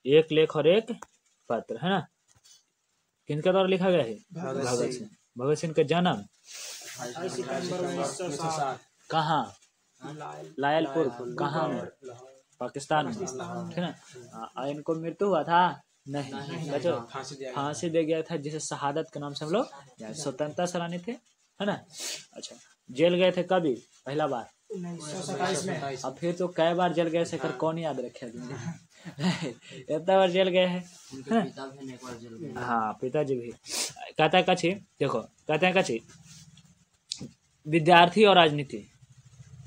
एक लेख और एक पत्र, है ना। किनके द्वारा लिखा गया है? भगत सिंह। भगत सिंह का जन्म कहाँ? लायलपुर, कहाँ में? पाकिस्तान में, ठीक है ना। इनको मृत्यु हुआ था? नहीं, बच्चों फांसी दे गया था, जिसे शहादत के नाम से हम लोग स्वतंत्रता सेनानी थे, है ना। अच्छा, जेल गए थे कभी? पहला बार 1927 में। अब फिर तो कई बार जेल गए से कौन याद रखे? इतना बार जेल गए हैं। हाँ, पिताजी भी। कहता है कची, देखो कहते हैं कची, विद्यार्थी और राजनीति,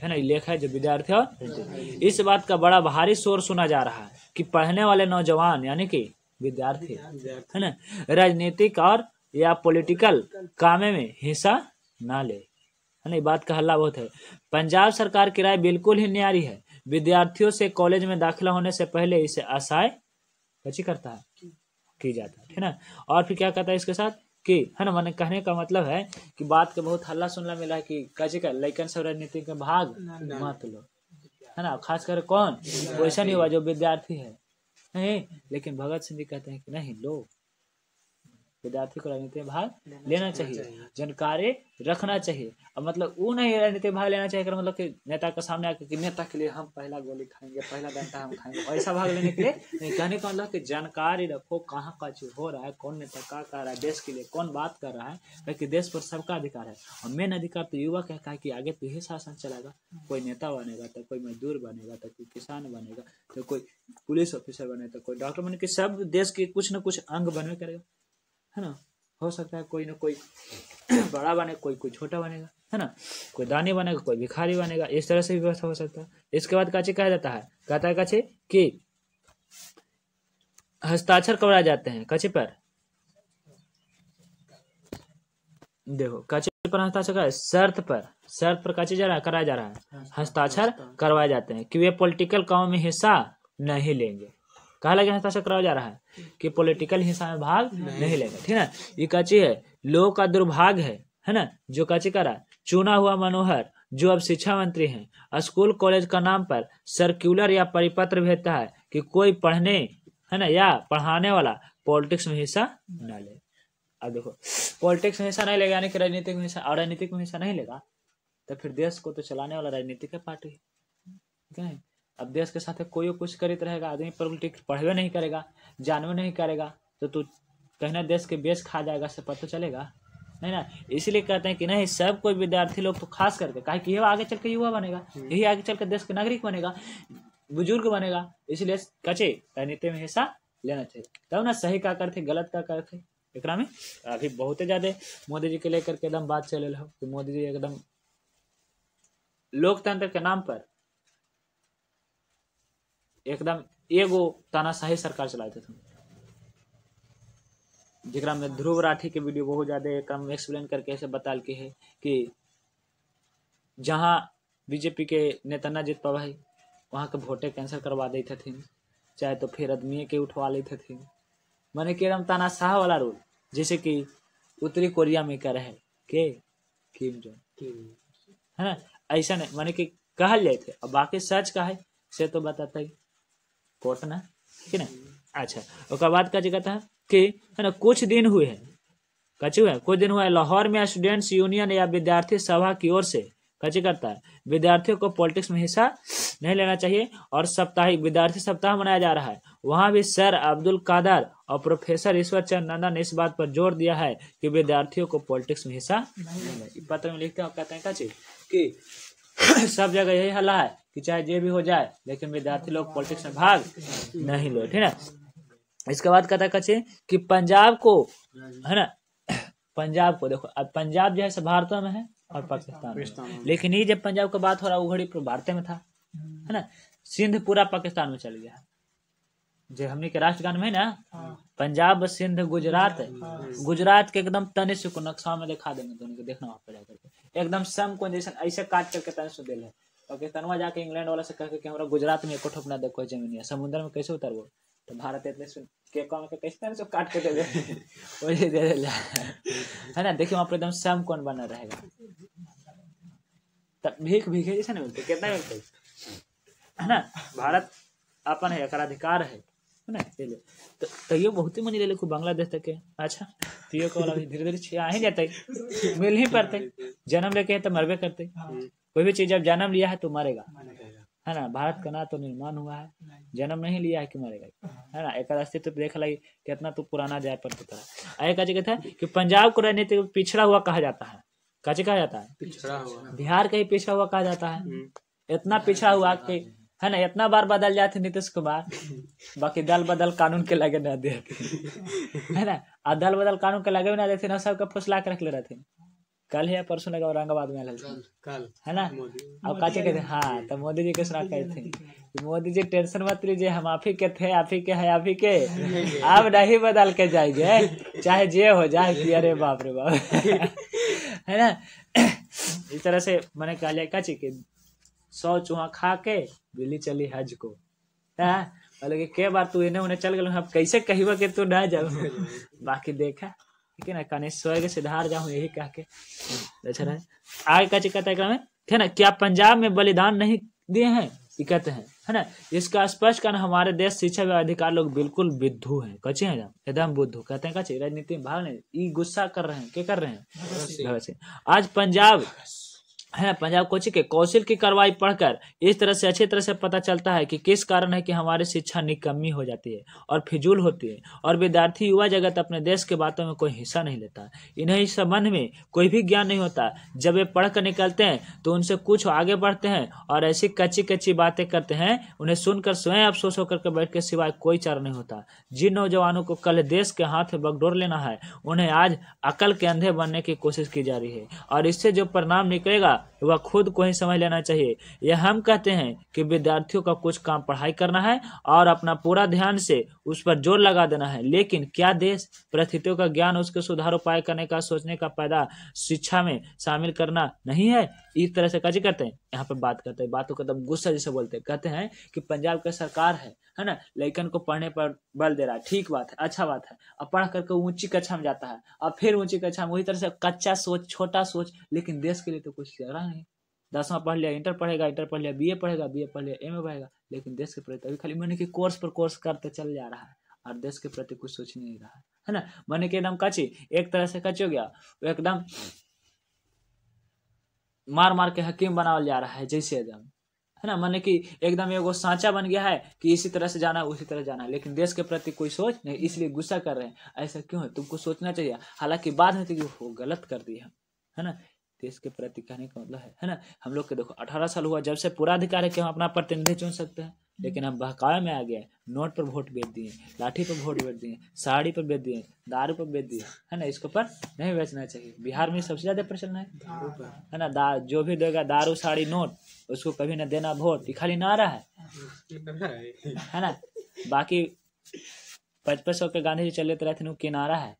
है ना, लेख है जो विद्यार्थी और राजनीति। इस बात का बड़ा भारी शोर सुना जा रहा है कि पढ़ने वाले नौजवान यानी कि विद्यार्थी, है ना, राजनीतिक और या पॉलिटिकल कामे में हिस्सा ना ले, है ना। ये बात का हल्ला बहुत है। पंजाब सरकार की राय बिल्कुल ही न्यारी है। विद्यार्थियों से कॉलेज में दाखिला होने से पहले इसे असहाय कची करता है, की जाता है ना। और फिर क्या कहता है इसके साथ कि, है ना, मैंने कहने का मतलब है कि बात के बहुत हल्ला सुनने मिला है कि कची का लेकिन सब राजनीति में भाग मत लो, है ना। खास कर कौन? वैसा नहीं हुआ जो विद्यार्थी है, नहीं। लेकिन भगत सिंह जी कहते हैं कि नहीं, लो, विद्यार्थी को राजनीति में भाग लेना चाहिए, जानकारी रखना चाहिए। अब मतलब वो नहीं राजनीति में भाग लेना चाहिए मतलब कि नेता के सामने आकर कि नेता के लिए हम पहला गोली खाएंगे, पहला डंडा हम खाएंगे, ऐसा भाग लेने के लिए नहीं। कहने का मतलब कि जानकारी रखो, कहाँ का चीज हो रहा है, कौन नेता क्या कर रहा है, देश के लिए कौन बात कर रहा है, क्योंकि देश पर सबका अधिकार है। और मेन अधिकार तो युवा का है कि आगे तो यही शासन चलेगा। कोई नेता बनेगा तो कोई मजदूर बनेगा, तो कोई किसान बनेगा, तो कोई पुलिस ऑफिसर बनेगा, तो कोई डॉक्टर बने, कि सब देश के कुछ न कुछ अंग बनवे करेगा, है ना। हो सकता है कोई ना कोई बड़ा बने, कोई छोटा बनेगा, है ना। कोई दानी बनेगा, कोई भिखारी बनेगा, इस तरह से भी व्यवस्था हो सकता है। इसके बाद काची कहा जाता है, कहता है काची कि हस्ताक्षर करवाए जाते हैं काची पर, देखो काची पर हस्ताक्षर का शर्त पर काची कराया जा रहा है, हस्ताक्षर करवाए जाते हैं कि वे पॉलिटिकल काम में हिस्सा नहीं लेंगे। कहा लगे हस्ताक्षर कराया जा रहा है कि पॉलिटिकल हिस्सा में भाग नहीं लेगा, ठीक है ना। ये काची है, लोगों का दुर्भाग्य है ना, जो काची करा चुना हुआ मनोहर, जो अब शिक्षा मंत्री हैं, स्कूल कॉलेज का नाम पर सर्कुलर या परिपत्र भेजता है कि कोई पढ़ने, है ना, या पढ़ाने वाला पॉलिटिक्स में हिस्सा न ले। अब देखो, पॉलिटिक्स में हिस्सा नहीं लेगा यानी कि राजनीतिक में हिस्सा, और राजनीतिक में हिस्सा नहीं लेगा तो फिर देश को तो चलाने वाला राजनीतिक पार्टी, ठीक है। अब देश के साथ कोई कुछ करित रहेगा, आदमी पॉलिटिक्स पढ़वे नहीं करेगा, जानवे नहीं करेगा, तो तू कहना देश के बेस खा जाएगा, से पता चलेगा नहीं ना। इसलिए कहते हैं कि नहीं, सब कोई विद्यार्थी लोग तो खास करके, काहे कि ये आगे चल के युवा बनेगा, यही आगे चल के देश के नागरिक बनेगा, बुजुर्ग बनेगा। इसलिए कचे राजनीति में हिस्सा लेना चाहिए। तब ना सही का करते, गलत का करते, एकरा में अभी बहुत ज्यादा मोदी जी के लेकर के एकदम बात चले हो कि मोदी जी एकदम लोकतंत्र के नाम पर एकदम एगो तानाशाही सरकार चलाते थे, जिकरा में ध्रुव राठी के वीडियो बहुत ज्यादा एकदम एक्सप्लेन करके ऐसे बताल के है कि जहां बीजेपी के नेता न जीत पावा है वहां के वोटे कैंसिल करवा देते थे, चाहे तो फिर आदमी के उठवा लेते थे। माने कि एकदम तानाशाह वाला रूल, जैसे कि उत्तरी कोरिया में कर है के किम जोंग, है ना, ऐसा नहीं माने कि कहल जाए थे। अब बाकी सच का है से तो बताता ही कोर्ट ना, ठीक है ना। अच्छा, उसके बाद का कहता है कि, है ना, कुछ दिन हुए हैं, कचू है कुछ दिन हुआ है लाहौर में स्टूडेंट्स यूनियन या विद्यार्थी सभा की ओर से कची करता है विद्यार्थियों को पॉलिटिक्स में हिस्सा नहीं लेना चाहिए, और साप्ताहिक विद्यार्थी सप्ताह मनाया जा रहा है। वहां भी सर अब्दुल कादर और प्रोफेसर ईश्वर चंद नंदन ने इस बात पर जोर दिया है कि विद्यार्थियों को पॉलिटिक्स में हिस्सा नहीं लेना। पत्र में लिखते हैं, कहते हैं कची कि सब जगह यही हल्ला है कि चाहे जो भी हो जाए लेकिन विद्यार्थी लोग पॉलिटिक्स में भाग नहीं लो, ठीक है। इसके बाद कहता है कचे कि पंजाब को, है ना, पंजाब को देखो, अब पंजाब जो है भारत में है और पाकिस्तान में, लेकिन ये जब पंजाब का बात हो रहा है उघड़ी भारत में था, है ना। सिंध पूरा पाकिस्तान में चल गया, जो हमने के राष्ट्रगान में है ना, पंजाब सिंध गुजरात, गुजरात के एकदम तने से को नक्शा में दिखा देंगे, दोनों को देखना वहां पर जाकर एकदम सम को जैसे ऐसे काट करके तने से दिल है। पाकिस्तान जाके इंग्लैंड वाला से कह के हमारा गुजरात में एको ठोपना देखो जमीन है, समुद्र में कैसे उतर वो, तो भारत इतने के काम के कैसे तरह से काट के दे दे वही दे दे, है ना। देखिए वहां पर एकदम सम कौन बना रहेगा, तब भीख भीखे जैसे नहीं मिलते, कितना मिलते, है ना। भारत अपन है, अधिकार है, है ना। तो ये बहुत ही मनी ले खूब बांग्लादेश तक के। अच्छा तो ये वाला धीरे धीरे आ ही जाता है, मिल ही पड़ते, जन्म लेके है तो मरबे करते। कोई भी चीज जब जन्म लिया है तो मरेगा, है ना। भारत का ना तो निर्माण हुआ है, जन्म नहीं लिया है कि मरेगा, है ना। एक अस्तित्व देख लाई कितना तो पुराना जाय पर होता है। एक कहता है कि पंजाब को राजनीतिक पिछड़ा हुआ कहा जाता है। कैसे कहा जाता है? बिहार का ही पिछड़ा हुआ कहा जाता है। इतना पिछड़ा हुआ कि, है ना, इतना बार बदल जाते नीतीश कुमार, बाकी दल बदल कानून के लगे न देते, है ना। और दल बदल कानून के लगे भी ना देते ना, सबका फुसला के रख ले रहे थे। कल ही परसों लगा औरंगाबाद में कल, है ना। अब काचे कहते हाँ, तो मोदी जी के सुना कहते थे मोदी जी टेंशन मत लीजिए, हम आप ही के थे, आप ही के है, आप ही के अब नहीं बदल के जाएंगे, चाहे जे हो जाए कि अरे बाप रे बाप, है ना। इस तरह से मैंने कहा लिया काची के 100 चूहा खा के बिल्ली चली हज को, है के बार तू इन्हें उन्हें चल गए, अब कैसे कहिबा कि तू ना जाओ, बाकी देखा ठीक है ना, कने स्वर्ग से धार जाऊं यही कह के। अच्छा रहे आगे का कहता है में थे ना, क्या पंजाब में बलिदान नहीं दिए हैं, ये कहते हैं, है ना। इसका स्पष्ट कारण हमारे देश शिक्षा व अधिकार लोग बिल्कुल बुद्धू हैं, कच्चे हैं एकदम बुद्धू। कहते हैं कच्चे राजनीति में भाग नहीं, गुस्सा कर रहे हैं, क्या कर रहे हैं। आज पंजाब है, पंजाब कोची के कौशल की कार्रवाई पढ़कर इस तरह से अच्छी तरह से पता चलता है कि किस कारण है कि हमारी शिक्षा निकम्मी हो जाती है और फिजूल होती है, और विद्यार्थी युवा जगत अपने देश के बातों में कोई हिस्सा नहीं लेता। इन्हें इस संबंध में कोई भी ज्ञान नहीं होता। जब वे पढ़ कर निकलते हैं तो उनसे कुछ आगे बढ़ते हैं और ऐसी कच्ची कच्ची बातें करते हैं, उन्हें सुनकर स्वयं अफसोस होकर के बैठ के सिवाय कोई चारा नहीं होता। जिन नौजवानों को कल देश के हाथ में बगडोर लेना है, उन्हें आज अकल के अंधे बनने की कोशिश की जा रही है, और इससे जो परिणाम निकलेगा वह खुद को ही समझ लेना चाहिए। यह हम कहते हैं कि विद्यार्थियों का कुछ काम पढ़ाई करना है और अपना पूरा ध्यान से उस पर जोर लगा देना है, लेकिन क्या देश परिस्थितियों का ज्ञान, उसके सुधार उपाय करने का, सोचने का पैदा शिक्षा में शामिल करना नहीं है। इस तरह से कैसे करते हैं, यहाँ पे बात करते हैं, बातों को एकदम गुस्सा जैसे बोलते हैं। कहते हैं कि पंजाब का सरकार है ना, लड़कन को पढ़ने पर बल दे रहा है, ठीक बात है, अच्छा बात है। अब पढ़ करके ऊंची कक्षा में जाता है, अब फिर ऊंची कक्षा में वही तरह से कच्चा सोच, छोटा सोच, लेकिन देश के लिए तो कुछ कर रहा नहीं। 10वां पढ़ लिया, इंटर पढ़ेगा, इंटर पढ़ लिया, बीए पढ़ेगा, बीए पढ़ लिया, एमए पढ़ेगा, लेकिन देश के प्रति अभी खाली मैंने कि कोर्स पर कोर्स करते चल जा रहा है और देश के प्रति कुछ सोच नहीं रहा है ना। मैंने कि एकदम कच्ची, एक तरह से कच्ची हो गया, एकदम मार मार के हकीम बनावल जा रहा है जैसे एकदम, है ना। माने कि एकदम एगो सांचा बन गया है कि इसी तरह से जाना है, उसी तरह जाना है, लेकिन देश के प्रति कोई सोच नहीं, इसलिए गुस्सा कर रहे हैं। ऐसा क्यों है, तुमको सोचना चाहिए। हालांकि बाद में तो वो गलत कर दिया, है ना। देश के प्रति कहने का मतलब है ना। हम लोग के देखो 18 साल हुआ जब से पूरा अधिकार है कि हम अपना प्रतिनिधि चुन सकते हैं, लेकिन हम बहकावे में आ गए, नोट पर वोट बेच दिए, लाठी पर वोट बेच दिए, साड़ी पर बेच दिए, दारू पर बेच दिए, है ना। इसके ऊपर नहीं बेचना चाहिए। बिहार में सबसे ज्यादा प्रचलन है ना। जो भी देगा दारू साड़ी नोट, उसको कभी ना देना वोट, खाली नारा है ना। बाकी 55 के गांधी जी चले रहे थे, किनारा है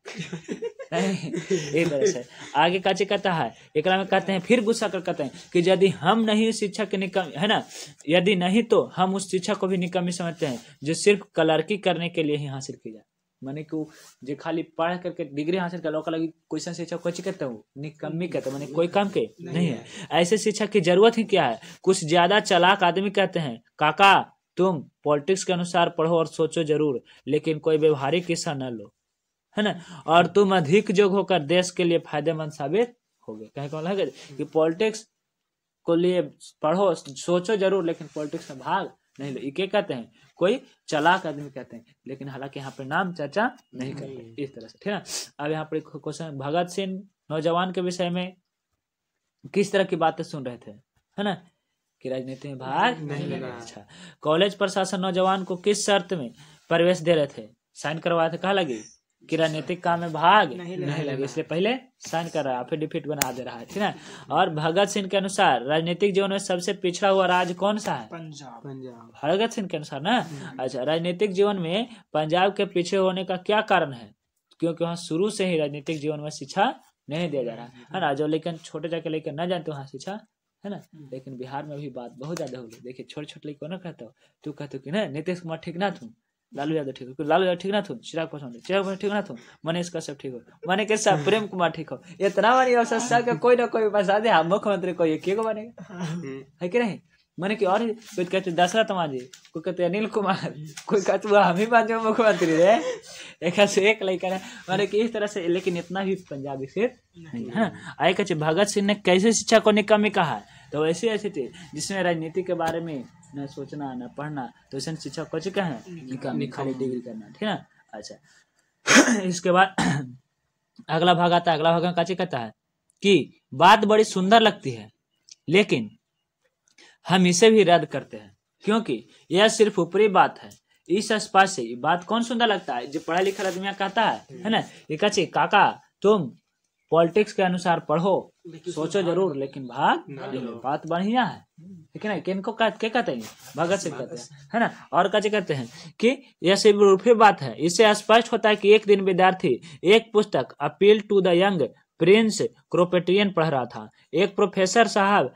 एक तरह से। आगे काचे कहता है, एक में कहते हैं, फिर गुस्सा कर कहते हैं कि यदि हम नहीं शिक्षा के निकम, है ना, यदि नहीं तो हम उस शिक्षा को भी निकम्मी समझते हैं जो सिर्फ क्लर्की करने के लिए ही हासिल की जाए। माने कि जो खाली पढ़ करके डिग्री हासिल कर लो, लगी क्वेश्चन शिक्षा को कहते हो, निकम्मी कहते हैं, माने कोई काम के नहीं है। ऐसे शिक्षा की जरूरत ही क्या है। कुछ ज्यादा चालाक आदमी कहते हैं, काका तुम पॉलिटिक्स के अनुसार पढ़ो और सोचो जरूर, लेकिन कोई व्यवहारिक हिस्सा न लो, है ना, और तुम अधिक जोग होकर देश के लिए फायदेमंद साबित होगे। कहीं कौन लगे कि पॉलिटिक्स को लिए पढ़ो, सोचो जरूर, लेकिन पॉलिटिक्स में भाग नहीं लो। ये कहते हैं कोई चालाक आदमी कहते हैं, लेकिन हालांकि यहाँ पे नाम चर्चा नहीं करते इस तरह से, ठीक है। अब यहाँ पर क्वेश्चन, भगत सिंह नौजवान के विषय में किस तरह की बातें सुन रहे थे, है ना, कि राजनीति में भाग नहीं लेना। अच्छा, कॉलेज प्रशासन नौजवान को किस शर्त में प्रवेश दे रहे थे, साइन करवाए थे, कहा लगी कि राजनीतिक काम में भाग नहीं लगे, इसलिए पहले साइन कर रहा है, फिर डिफिट बना दे रहा है, ठीक है। और भगत सिंह के अनुसार राजनीतिक जीवन में सबसे पिछड़ा हुआ राज्य कौन सा है, पंजाब। भगत सिंह के अनुसार ना। अच्छा, राजनीतिक जीवन में पंजाब के पीछे होने का क्या कारण है, क्योंकि वहाँ शुरू से ही राजनीतिक जीवन में शिक्षा नहीं दिया जा रहा है ना। जो लेकिन छोटे जाके लेकर न जानते वहाँ शिक्षा, है ना। लेकिन बिहार में भी बात बहुत ज्यादा हो गई। देखिए छोटे छोटे लड़कों ना कहते हो, तू कहते हो कि ना नीतीश कुमार ठीक ना थू, लालू यादव ठीक हो, लालू यादव ठीक ना थू, चिराग पासवान ठीक ना थू, मनीष कश्यप ठीक हो, मने के सब प्रेम कुमार ठीक हो, इतना बड़ी अवसर कोई ना कोई बता दे, मुख्यमंत्री कोई एक को बनेगा, है कि नहीं। मैंने कि और कोई कहते दशरथ मांझी, कोई कहते अनिल कुमार, कोई कहते वो हम ही बाजू मुख्यमंत्री रे, एक से एक लड़का है मैंने कि इस तरह से। लेकिन इतना भी पंजाबी से नहीं है। आए कहते भगत सिंह ने कैसे शिक्षा को निकम्मी कहा है, तो वैसे ऐसे थे जिसमें राजनीति के बारे में न सोचना न पढ़ना, तो ऐसे शिक्षा को क्या है निकम्मी, खाली डिग्री करना, ठीक है। अच्छा इसके बाद अगला भाग आता है। अगला भाग काची कहता है कि बात बड़ी सुंदर लगती है लेकिन हम इसे भी रद्द करते हैं क्योंकि यह सिर्फ ऊपरी बात है। इस स्पर्श से बात कौन सुंदर लगता है, जो पढ़ा लिखा आदमी कहता है ना। ये कचे काका तुम पॉलिटिक्स के अनुसार पढ़ो, सोचो जरूर लेकिन भाग नहीं लो, बात बढ़िया है, ठीक है ना। किनको क्या कहते हैं, भगत सिंह कहते हैं, है ना। और कचे कहते हैं कि यह सिर्फ ऊपरी बात है। इससे स्पष्ट होता है कि एक दिन विद्यार्थी एक पुस्तक appeal to the young prince Kropotkin पढ़ रहा था। एक प्रोफेसर साहब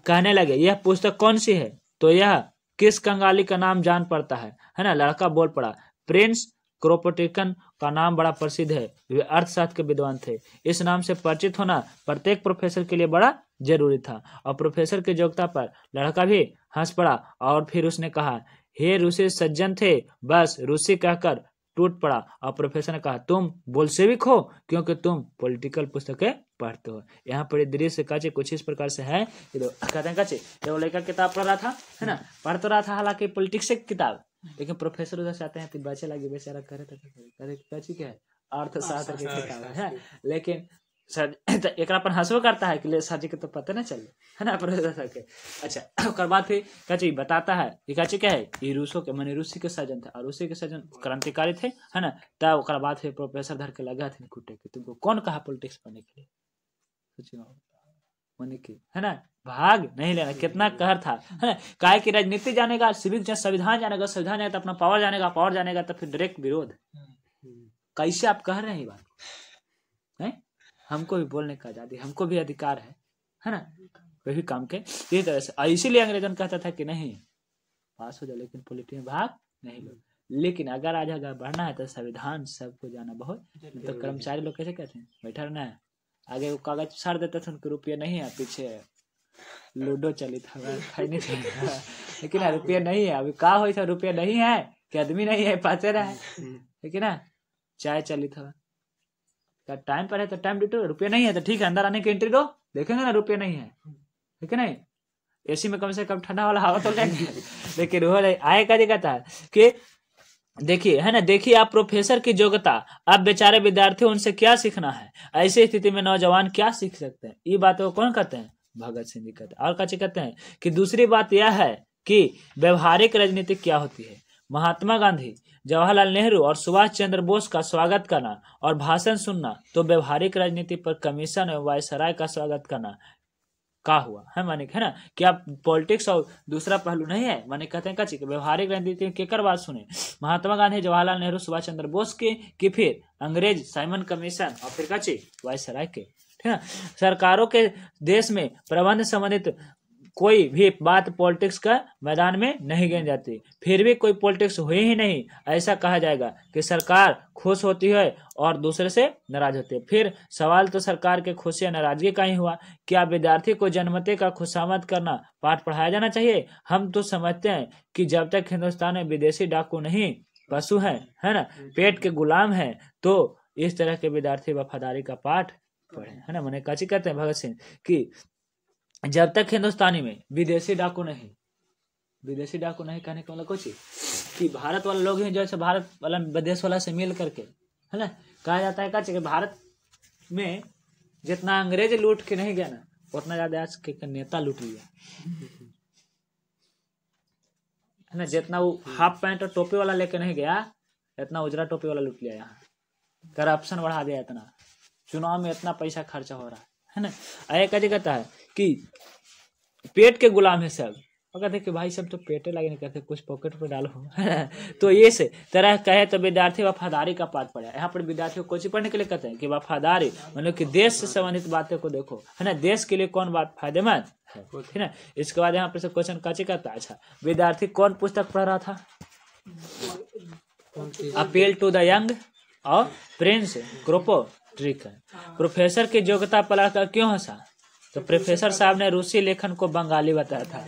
कहने लगे यह पुस्तक कौन सी है, तो यह किस कंगाली का नाम जान पड़ता है ना। लड़का बोल पड़ा प्रिंस क्रोपोटिकन का नाम बड़ा प्रसिद्ध है, वे अर्थशास्त्र के विद्वान थे। इस नाम से परिचित होना प्रत्येक प्रोफेसर के लिए बड़ा जरूरी था। और प्रोफेसर की योग्यता पर लड़का भी हंस पड़ा और फिर उसने कहा हे रूसी सज्जन थे, बस रूसी कहकर टूट पड़ा। और प्रोफेसर ने कहा तुम बोल्शेविक हो क्योंकि तुम पॉलिटिकल पुस्तकें पढ़ते हो। यहाँ पर दृश्य काचे कुछ इस प्रकार से है कि कहते हैं काचे वो लड़का किताब पढ़ रहा था, है ना, पढ़ तो रहा था हालांकि पॉलिटिक्स की किताब, लेकिन प्रोफेसर उधर से आते हैं तो बच्चे लगे बेचारा करे तो क्या है अर्थशास्त्र की किताब है। लेकिन सर एक पर हंसो करता है कि सर जी के तो पता ना चले, है ना प्रोफेसर के। अच्छा उसके बाद फिर काची बताता है ये काची क्या है, ये रूसों के माने रूसी के सर्जन थे और रूसी के सर्जन क्रांतिकारी थे, है ना। तब उसके बाद फिर प्रोफेसर धर के लगा थे कुटे के तुमको कौन कहा पॉलिटिक्स पढ़ने के लिए, मैंने की, है ना, भाग नहीं लेना। कितना कहर था, है ना। काय की राजनीति जानेगा, सिविक संविधान जानेगा, संविधान जानेगा तो अपना पावर जानेगा, पावर जानेगा तो फिर डायरेक्ट विरोध। कैसे आप कह रहे हैं बात है, हमको भी बोलने का आजादी, हमको भी अधिकार है ना, कोई भी काम के। इसी तरह से इसीलिए अंग्रेजों कहता था कि नहीं पास हो जाए लेकिन पॉलिटिक्स में भाग नहीं लो। लेकिन अगर आज अगर बढ़ना है तो संविधान सबको जाना बहुत, तो कर्मचारी लोग कैसे कहते हैं बैठा रहना है, आगे वो कागज साड़ देते थे उनको रुपया नहीं है, पीछे लूडो चली था लेकिन रुपया नहीं है। अभी का हो रुपया नहीं है कि आदमी नहीं है पाते रहे, लेकिन ना चाय चली था टाइम पर है तो टाइम ड्यूटी, रुपया नहीं है तो ठीक है अंदर आने की एंट्री दो, देखेंगे ना रुपया नहीं है, ठीक है नहीं। एसी में कम से कम ठंडा वाला हवा तो लेंगे, लेकिन वो आए का कहता है कि देखिए, है ना, देखिए आप प्रोफेसर की योग्यता, अब बेचारे विद्यार्थी उनसे क्या सीखना है, ऐसी स्थिति में नौजवान क्या सीख सकते हैं। ये बात को कौन कहते हैं, भगत सिंह जी कहते हैं। और काची कहते हैं कि दूसरी बात यह है कि व्यवहारिक राजनीति क्या होती है। महात्मा गांधी, जवाहरलाल नेहरू और सुभाष चंद्र बोस का स्वागत करना और भाषण सुनना तो व्यवहारिक राजनीति पर कमीशन और वायसराय का स्वागत करना का हुआ है। माने है ना कि आप पॉलिटिक्स और दूसरा पहलू नहीं है। माने कहते हैं कची व्यवहारिक राजनीति केकर बात सुने, महात्मा गांधी, जवाहरलाल नेहरू, सुभाष चंद्र बोस के कि फिर अंग्रेज साइमन कमीशन और फिर कची वायसराय के, ठीक है। सरकारों के देश में प्रबंध संबंधित कोई भी बात पॉलिटिक्स का मैदान में नहीं गिनी जाती, फिर भी कोई पॉलिटिक्स हुई ही नहीं ऐसा कहा जाएगा कि सरकार खुश होती है और दूसरे से नाराज होती है। फिर सवाल तो सरकार के खुशी या नाराजगी का ही हुआ। क्या विद्यार्थी को जन्मते का खुशामद करना पाठ पढ़ाया जाना चाहिए। हम तो समझते हैं कि जब तक हिंदुस्तान में विदेशी डाकू नहीं पशु है ना, पेट के गुलाम है, तो इस तरह के विद्यार्थी वफादारी का पाठ पढ़े, है ना। मैंने काची कहते हैं भगत सिंह कि जब तक हिंदुस्तानी में विदेशी डाकू नहीं कहने का मतलब कुछ कि भारत वाले लोग हैं जैसे भारत वाला विदेश वाला से मिल करके, है ना, कहा जाता है कि भारत में जितना अंग्रेज लूट के नहीं गया ना उतना ज्यादा आज के नेता लूट लिया, है ना। जितना वो हाफ पैंट और टोपी वाला लेके नहीं गया इतना उजरा टोपी वाला लूट लिया। यहाँ करप्शन बढ़ा दिया, इतना चुनाव में इतना पैसा खर्चा हो रहा है ना। आया का कहता है कि पेट के गुलाम है सब, कहते कि भाई सब तो पेटे लगे नहीं करते, कुछ पॉकेट पे डालो तो ये से तरह कहे तो विद्यार्थी वफादारी का पाठ पढ़े। यहाँ पर विद्यार्थियों को कोचिंग पढ़ने के लिए कहते हैं कि वफादारी मतलब कि देश से संबंधित बातों को देखो, है ना, देश के लिए कौन बात फायदेमंद है, ठीक है। इसके बाद यहाँ पर से क्वेश्चन काची कहता है, अच्छा विद्यार्थी कौन पुस्तक पढ़ रहा था, अपील टू द यंग और प्रिंस क्रोपोट्रिकन। प्रोफेसर की योग्यता पर क्यों हंसा, तो प्रोफेसर साहब ने रूसी लेखन को बंगाली बताया था,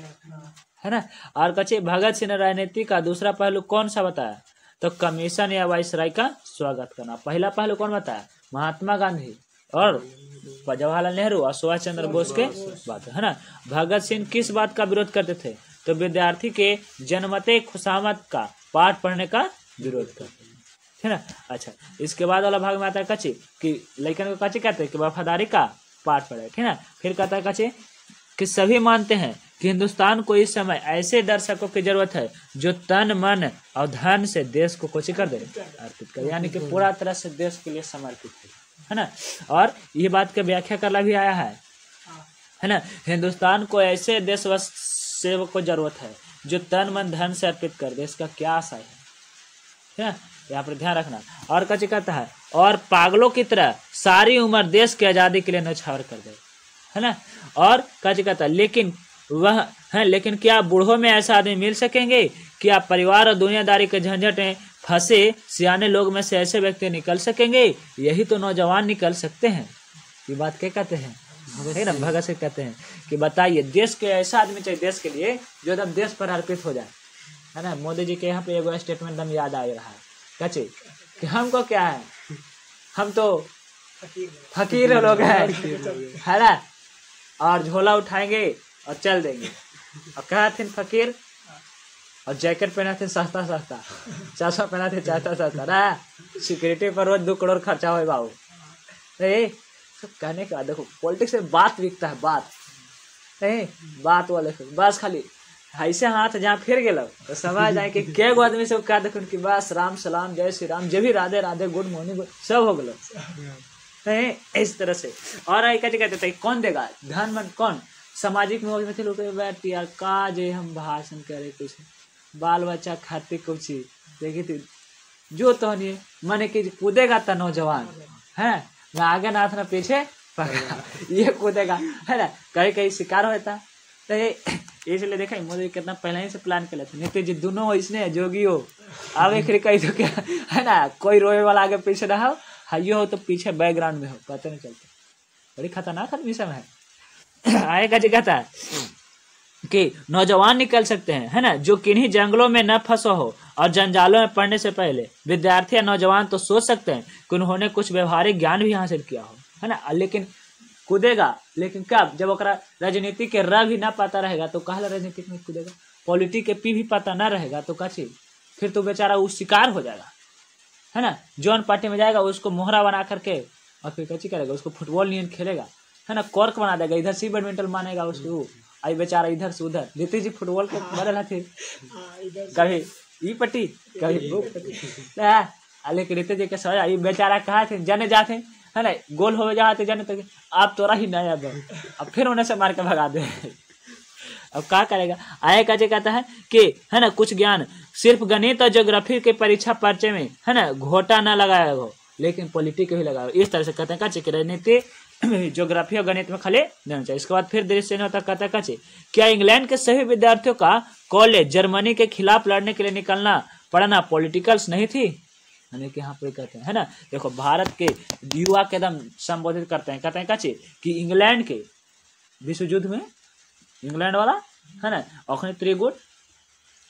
है ना। और कच्चे भगत सिंह ने राजनीति का दूसरा पहलू कौन सा बताया, तो कमीशन या वाइसराय का स्वागत करना। पहला पहलू कौन बताया, महात्मा गांधी और जवाहरलाल नेहरू और सुभाष चंद्र बोस के बात, है ना। भगत सिंह किस बात का विरोध करते थे, तो विद्यार्थी के जनमते खुशामद का पाठ पढ़ने का विरोध करते है ना। अच्छा, इसके बाद वाला भाग में आता है कच्चे कि लेकिन को कच्चे कहते हैं कि वफादारी का पाठ पढ़े, ठीक है ना। फिर कहता है कच्चे कि सभी मानते हैं कि हिंदुस्तान को इस समय ऐसे दर्शकों की जरूरत है जो तन मन और धन से देश को कोची कर दे, अर्पित कर, यानी कि पूरा तरह से देश के लिए समर्पित है ना। और ये बात का व्याख्या करना भी आया है ना। हिंदुस्तान को ऐसे देश सेवक को जरूरत है जो तन मन धन से अर्पित कर दे, इसका क्या आशय है ना, यहाँ पर ध्यान रखना। और कच्चे कहता है और पागलों की तरह सारी उम्र देश की आजादी के लिए न्यौछावर कर दे, है ना। और कच्चे कहता है लेकिन वह है, लेकिन क्या बूढ़ों में ऐसा आदमी मिल सकेंगे, क्या परिवार और दुनियादारी के झंझट में फंसे सियाने लोग में से ऐसे व्यक्ति निकल सकेंगे, यही तो नौजवान निकल सकते हैं। ये बात क्या कहते हैं, है ना, भगत सिंह कहते हैं कि बताइए देश के ऐसा आदमी चाहिए देश के लिए जो एकदम देश पर अर्पित हो जाए, है ना। मोदी जी के यहाँ पे एगो स्टेटमेंट एकदम याद आ रहा है कच्चे कि हमको क्या है, हम तो फकीर लोग हैं, है ना, और झोला उठाएंगे और चल देंगे। और कहा थे फकीर और जैकेट पहना थे सस्ता सस्ता, चश्मा पहना थे सस्ता सस्ता ना, सिक्योरिटी पर रोज 2 करोड़ खर्चा हो बाबू। सब कहने का देखो पॉलिटिक्स में बात बिकता है, बात नहीं बात वाले से बस खाली ऐसे हाथ जहाँ फिर गए तो समझ जाए कि क्या गो आदमी सब क्या देखो कि बस राम सलाम जय श्री राम जब भी राधे राधे गुड मॉर्निंग सब हो गए इस तरह से। और कहते थे कौन देगा धन मन, कौन सामाजिक में थे लोग बैठती यार का जे हम भाषण करे कुछ बाल बच्चा खाते कुछ देखी थी जो तो नहीं माने कि कूदेगा तो नौजवान है ना, आगे नाथ ना पीछे ये कूदेगा, है ना, कहीं कहीं शिकार होता। तो इसलिए देखा मोदी कितना पहले ही से प्लान कर लेते नीतीश जी दोनों इसने जोगी हो आगे फिर कहीं तो क्या, है ना, कोई रोए वाला आगे पीछे ना हो, हाइयो हो तो पीछे बैकग्राउंड में हो, पता नहीं चलता। बड़ी खतरनाक आदमी सब है। आएगा जी कहता है कि नौजवान निकल सकते हैं, है ना, जो किन्हीं जंगलों में न फंसो हो और जंजालों में पड़ने से पहले विद्यार्थी या नौजवान तो सोच सकते हैं कि उन्होंने कुछ व्यवहारिक ज्ञान भी हासिल किया हो, है ना, लेकिन कूदेगा लेकिन कब जब ओकरा राजनीति के र भी ना पता रहेगा तो कहला राजनीति में कूदेगा, पॉलिटिक के पी भी पता ना रहेगा तो कची फिर तो बेचारा वो शिकार हो जाएगा, है ना। जौन पार्टी में जाएगा उसको मोहरा बना करके और फिर कची करेगा, उसको फुटबॉल नियन खेलेगा, है ना, कॉर्क बना देगा, इधर से बैडमिंटन मानेगा उसको, आई बेचारा इधर से उधर। नीतीश जी फुटबॉल को बदल थे कभी ई पट्टी कभी वो पट्टी, लेकिन नीतीश जी के समझ बेचारा कहा थे जाने जाते, है ना, गोल हो जाते जाने तक आप तोरा ही नया अब फिर उन्हें से मार के भगा दे। अब क्या करेगा, आए का कहता है कि, है ना, कुछ ज्ञान सिर्फ गणित और ज्योग्राफी के परीक्षा पर्चे में, है ना, घोटा ना लगाया हो लेकिन पॉलिटिक ही लगाया, इस तरह से कहते हैं का राजनीति ज्योग्राफी और गणित में खाली देना चाहिए। इसके बाद फिर दृश्य होता कहता है कचे क्या इंग्लैंड के सभी विद्यार्थियों का कॉलेज जर्मनी के खिलाफ लड़ने के लिए निकलना पड़ना पॉलिटिकल्स नहीं थी, यानी कि यहाँ पे कहते हैं, है ना, देखो भारत के युवा के एकदम संबोधित करते हैं, कहते हैं कचे कि इंग्लैंड के विश्व युद्ध में इंग्लैंड वाला, है ना, और त्रिगुट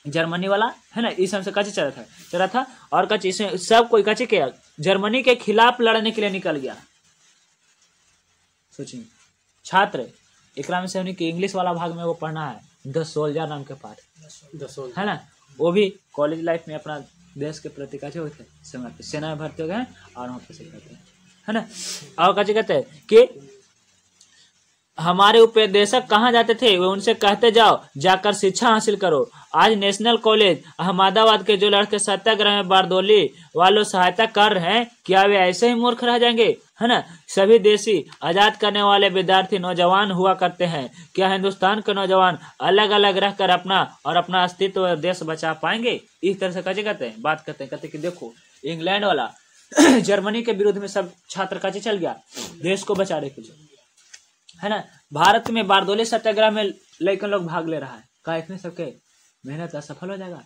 जर्मनी वाला, है ना, इस हमसे कचे चला था और कचे इसमें सब कोई कचे के जर्मनी के खिलाफ लड़ने के लिए निकल गया। सोचिए छात्र एक में से कि इंग्लिश वाला भाग में वो पढ़ना है 10 सोल्जर नाम के पाठ, है ना, वो भी कॉलेज लाइफ में अपना देश के प्रति कैसे होते समय पे सेना में भर्ती हो गए और वहाँ पे करते हैं, है ना। और कैसे कहते हैं कि हमारे उपदेशक कहाँ जाते थे वे उनसे कहते जाओ जाकर शिक्षा हासिल करो। आज नेशनल कॉलेज अहमदाबाद के जो लड़के सत्याग्रह में बारदोली वालों सहायता कर रहे हैं क्या वे ऐसे ही मूर्ख रह जाएंगे, है ना। सभी देशी आजाद करने वाले विद्यार्थी नौजवान हुआ करते हैं, क्या हिंदुस्तान के नौजवान अलग अलग रहकर अपना अस्तित्व देश बचा पाएंगे। इस तरह से कैसे कहते हैं बात करते हैं, कहते कि देखो इंग्लैंड वाला जर्मनी के विरुद्ध में सब छात्र कैसे चल गया देश को बचाने के लिए, है ना। भारत में बारदोली सत्याग्रह में लेकिन लोग भाग ले रहा है, का इतने सबके मेहनत असफल हो जाएगा,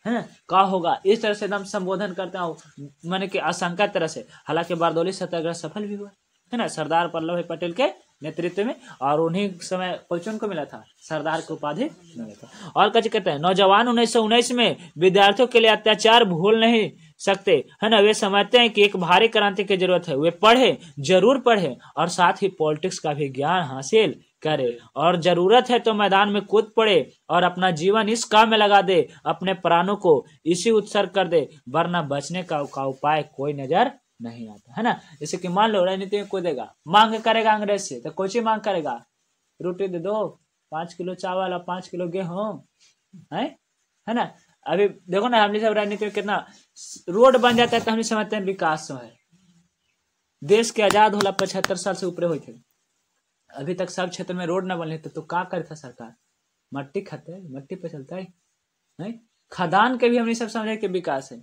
है ना, का होगा। इस तरह से एकदम संबोधन करते हैं मैंने कि आशंका तरह से, हालांकि बारदोली सत्याग्रह सफल भी हुआ, है ना, सरदार वल्लभ भाई पटेल के नेतृत्व में, और उन्हीं समय परिचय को मिला था, सरदार की उपाधि मिला था। और कुछ कहते हैं, नौजवान 1919 में विद्यार्थियों के लिए अत्याचार भूल नहीं सकते, है ना। वे समझते हैं कि एक भारी क्रांति की जरूरत है। वे पढ़े, जरूर पढ़े, और साथ ही पॉलिटिक्स का भी ज्ञान हासिल करे, और जरूरत है तो मैदान में कूद पड़े और अपना जीवन इस काम में लगा दे, अपने प्राणों को इसी उत्सर्ग कर दे, वरना बचने का उपाय कोई नजर नहीं आता, है ना। जैसे कि मान लो राजनीति में कूदेगा, मांग करेगा अंग्रेज से, तो कोई मांग करेगा, रोटी दे दो, 5 किलो चावल और 5 किलो गेहूं, है ना। अभी देखो ना, हम सब राजनीति में कितना रोड बन जाता है तो हम समझते हैं विकास है। देश के आजाद होला 75 साल से ऊपर हुए थे, अभी तक सब क्षेत्र में रोड न बने तो क्या करता सरकार, मट्टी खाते है, मट्टी पे चलता है, नहीं। खदान के भी हमने सब समझे कि विकास है,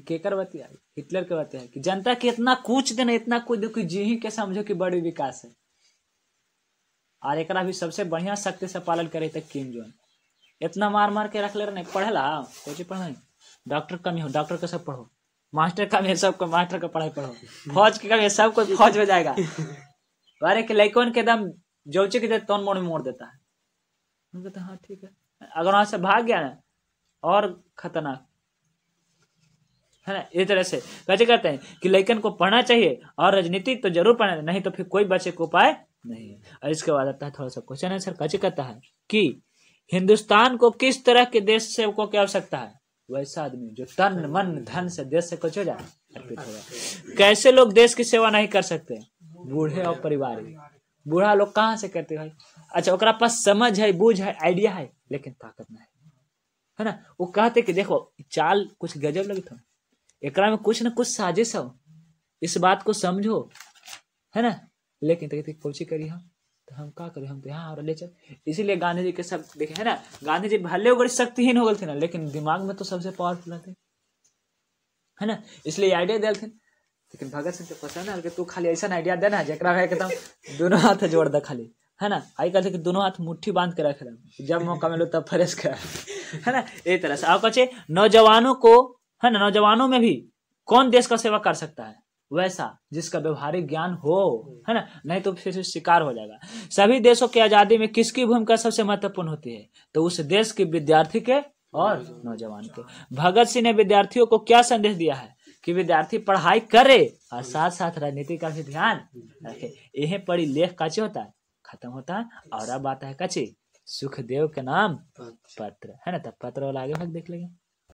केकर बतिया है, हिटलर के बतिया है कि जनता के इतना कूच देना, इतना कुछ दो कि जी ही के समझो कि बड़ी विकास है। और एक भी सबसे बढ़िया शक्ति से पालन करे तक किम जोन इतना मार मार के रख ले रहे, पढ़ेला कोई पढ़े, डॉक्टर कमी हो डॉक्टर का सब पढ़ो, मास्टर कमी है सबको मास्टर का पढ़ाई पढ़ो, फौज की कमी है सबको फौज में जाएगा। अरे के लइकन के दम जोचे के तौन मोड़ में मोड़ देता है, हम कहते हाँ ठीक है, अगर वहां से भाग गया ना और खतरनाक, है ना। इस तरह से कैसे कहते हैं कि लइकन को पढ़ना चाहिए और राजनीति तो जरूर पढ़ना, नहीं तो फिर कोई बचे को उपाय नहीं है। और इसके बाद आता है थोड़ा सा क्वेश्चन आंसर। कैसे कहता है कि हिंदुस्तान को किस तरह के देश सेवकों की आवश्यकता है, वैसा आदमी जो तन मन धन से देश से कुछ हो जाए, अर्पित हो जाए। कैसे लोग देश की सेवा नहीं कर सकते, बूढ़े और परिवार। बूढ़ा लोग कहाँ से करते भाई, अच्छा ओकरा पास समझ है, बूझ है, आइडिया है, लेकिन ताकत नहीं है ना। वो कहते कि देखो चाल कुछ गजब लगी था, एकरा में कुछ न कुछ साजिश हो, इस बात को समझो, है ना। लेकिन तो कोची करी हम तो हम क्या करें, हम तो यहाँ और ले चल। इसीलिए गांधी जी के सब देखे, है ना, गांधी जी भले बड़ी शक्तिहीन हो गए थे ना, लेकिन दिमाग में तो सबसे पावरफुल थे, है ना। इसलिए आइडिया दिल थे। लेकिन भगत सिंह तो पसंद है कि तू खाली ऐसा आइडिया देना जरा है एकदम दोनों हाथ जोड़ दे खाली, है ना। आई कहते कि दोनों हाथ मुट्ठी बांध के रख रहा, जब मौका मिलो तब फ्रेश कर, है ना। एक तरह से आप कहे नौजवानों को, है ना, नौजवानों में भी कौन देश का सेवा कर सकता है, वैसा जिसका व्यवहारिक ज्ञान हो, है ना, नहीं तो फिर शिकार हो जाएगा। सभी देशों की आजादी में किसकी भूमिका सबसे महत्वपूर्ण होती है, तो उस देश के विद्यार्थी के और नौजवान के। भगत सिंह ने विद्यार्थियों को क्या संदेश दिया है कि विद्यार्थी पढ़ाई करे और साथ साथ राजनीति का भी ध्यान रखे। यही पढ़ी लेख काचे होता है, खत्म होता है। और अब आता है कचे सुखदेव के नाम पत्र, है ना। तब पत्र वाला आगे भाग देख लेंगे।